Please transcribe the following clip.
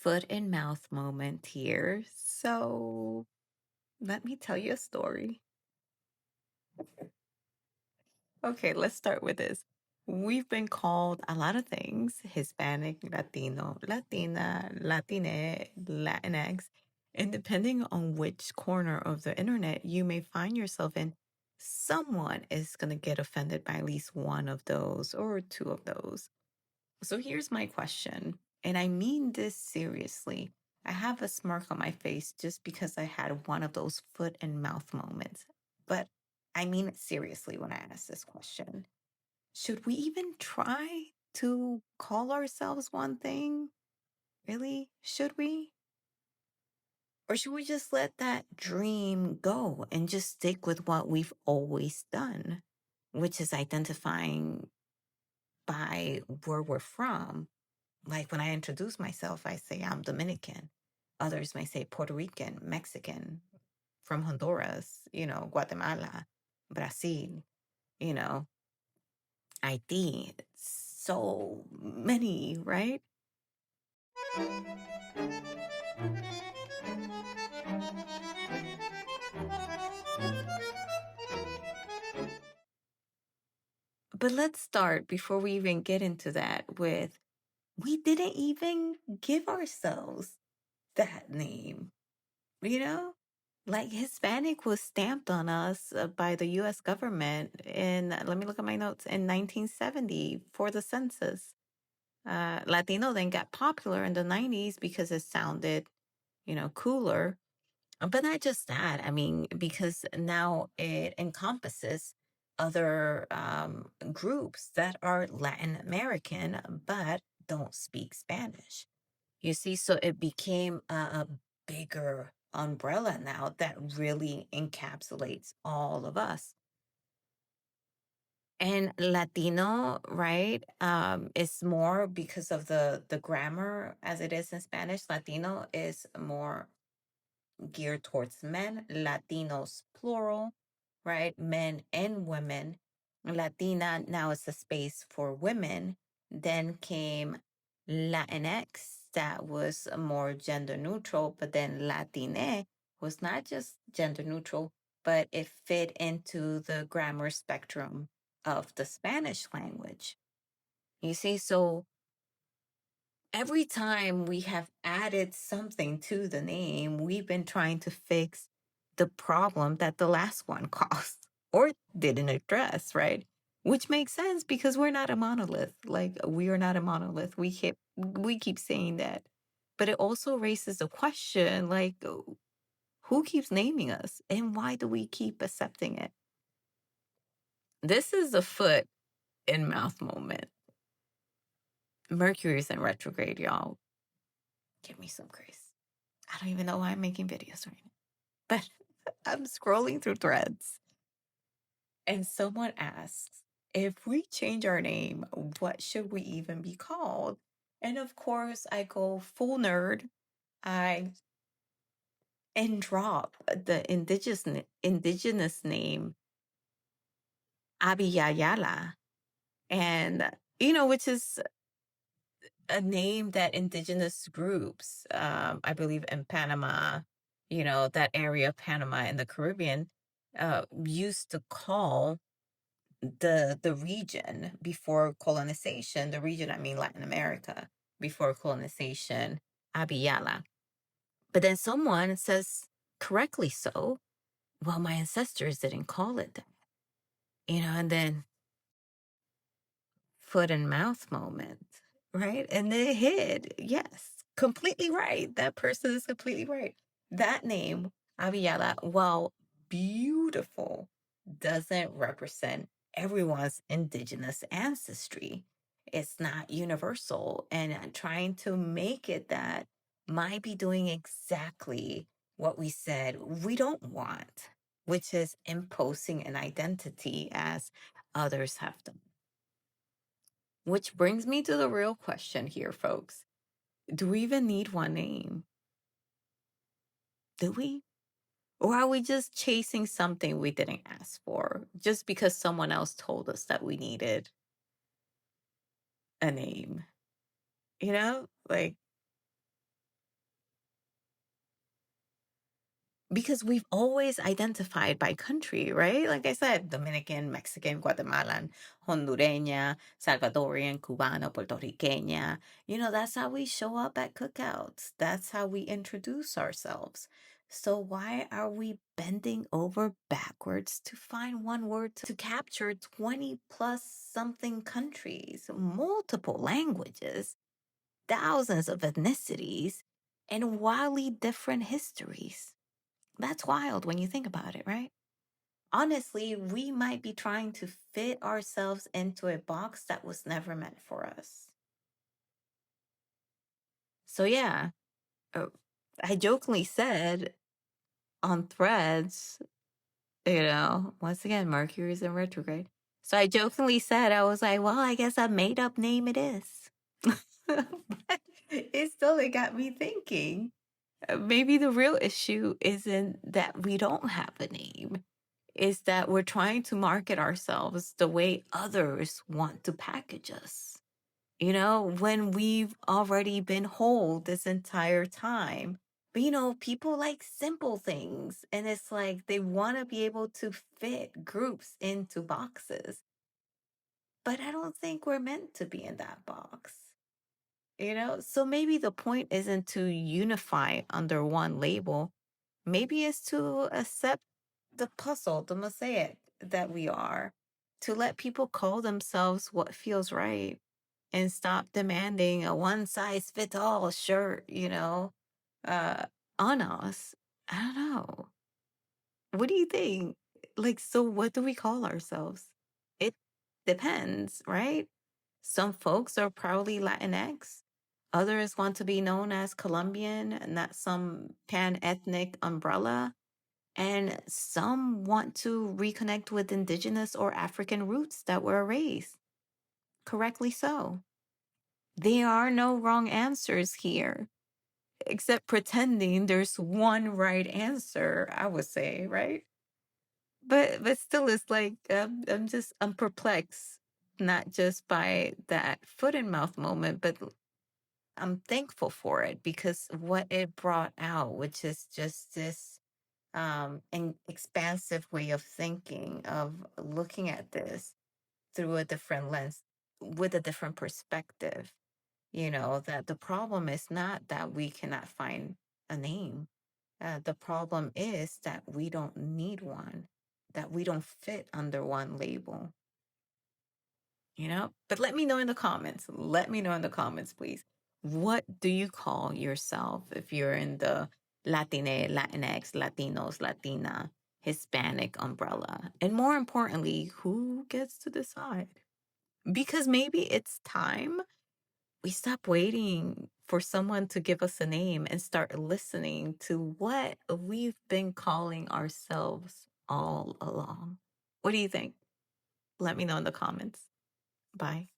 foot and mouth moment here. So let me tell you a story. Okay, let's start with this. We've been called a lot of things: Hispanic, Latino, Latina, Latine, Latinx. And depending on which corner of the internet you may find yourself in, someone is going to get offended by at least one of those or two of those. So here's my question, and I mean this seriously. I have a smirk on my face just because I had one of those foot and mouth moments. But I mean it seriously when I ask this question. Should we even try to call ourselves one thing? Really? Should we? Or should we just let that dream go and just stick with what we've always done, which is identifying by where we're from? Like when I introduce myself, I say I'm Dominican. Others may say Puerto Rican, Mexican, from Honduras, Guatemala, Brazil, you know, Haiti. So many, right? But let's start before we even get into that with we didn't even give ourselves that name, you know? Like Hispanic was stamped on us by the US government in, let me look at my notes, in 1970 for the census. Latino then got popular in the 90s because it sounded, cooler. But not just that. I mean, because now it encompasses other groups that are Latin American but don't speak Spanish. You see, so it became a bigger umbrella now that really encapsulates all of us. And Latino, right, is more because of the grammar as it is in Spanish. Latino is more geared towards men, Latinos plural, right? Men and women. Latina now is a space for women. Then came Latinx, that was more gender neutral, but then Latine was not just gender neutral, but it fit into the grammar spectrum of the Spanish language. You see, so every time we have added something to the name, we've been trying to fix the problem that the last one caused or didn't address, right? Which makes sense because we're not a monolith. Like we are not a monolith. We keep saying that. But it also raises a question like who keeps naming us and why do we keep accepting it? This is a foot in mouth moment. Mercury's in retrograde, y'all. Give me some grace. I don't even know why I'm making videos right now. But I'm scrolling through threads and someone asks, if we change our name, what should we even be called? And of course, I go full nerd. I and drop the indigenous name Abya Yala, and which is a name that indigenous groups, I believe in Panama, that area of Panama in the Caribbean, used to call the region before colonization. The region, I mean Latin America, before colonization, Abya Yala. But then someone says, correctly so, well, my ancestors didn't call it that, and then foot and mouth moment, right? And they hid. Yes, completely right. That person is completely right. That name, Abya, while beautiful, doesn't represent everyone's indigenous ancestry. It's not universal. And trying to make it that might be doing exactly what we said we don't want, which is imposing an identity as others have done. Which brings me to the real question here, folks. Do we even need one name? Do we? Or are we just chasing something we didn't ask for just because someone else told us that we needed a name? Like because we've always identified by country, right? Like I said, Dominican, Mexican, Guatemalan, Hondureña, Salvadorian, Cubano, Puerto Riqueña. That's how we show up at cookouts. That's how we introduce ourselves. So why are we bending over backwards to find one word to capture 20 plus something countries, multiple languages, thousands of ethnicities, and wildly different histories? That's wild when you think about it, right? Honestly, we might be trying to fit ourselves into a box that was never meant for us. So, yeah, uh, I jokingly said on threads, once again, Mercury's in retrograde. So I jokingly said, I was like, well, I guess a made up name it is. But it still it got me thinking. Maybe the real issue isn't that we don't have a name, is that we're trying to market ourselves the way others want to package us. When we've already been whole this entire time. But people like simple things. And it's like they want to be able to fit groups into boxes. But I don't think we're meant to be in that box. So maybe the point isn't to unify under one label. Maybe it's to accept the puzzle, the mosaic that we are, to let people call themselves what feels right and stop demanding a one size fits all shirt, uh, on us. I don't know. What do you think? Like, so what do we call ourselves? It depends, right? Some folks are proudly Latinx. Others want to be known as Colombian, not some pan ethnic umbrella. And some want to reconnect with indigenous or African roots that were erased. Correctly so. There are no wrong answers here, except pretending there's one right answer, I would say, right? But still, it's like I'm perplexed, not just by that foot and mouth moment, but I'm thankful for it because what it brought out, which is just this an expansive way of thinking, of looking at this through a different lens, with a different perspective. That the problem is not that we cannot find a name. The problem is that we don't need one, that we don't fit under one label. But let me know in the comments. Let me know in the comments, please. What do you call yourself if you're in the Latine, Latinx, Latinos, Latina, Hispanic umbrella? And more importantly, who gets to decide? Because maybe it's time we stop waiting for someone to give us a name and start listening to what we've been calling ourselves all along. What do you think? Let me know in the comments. Bye.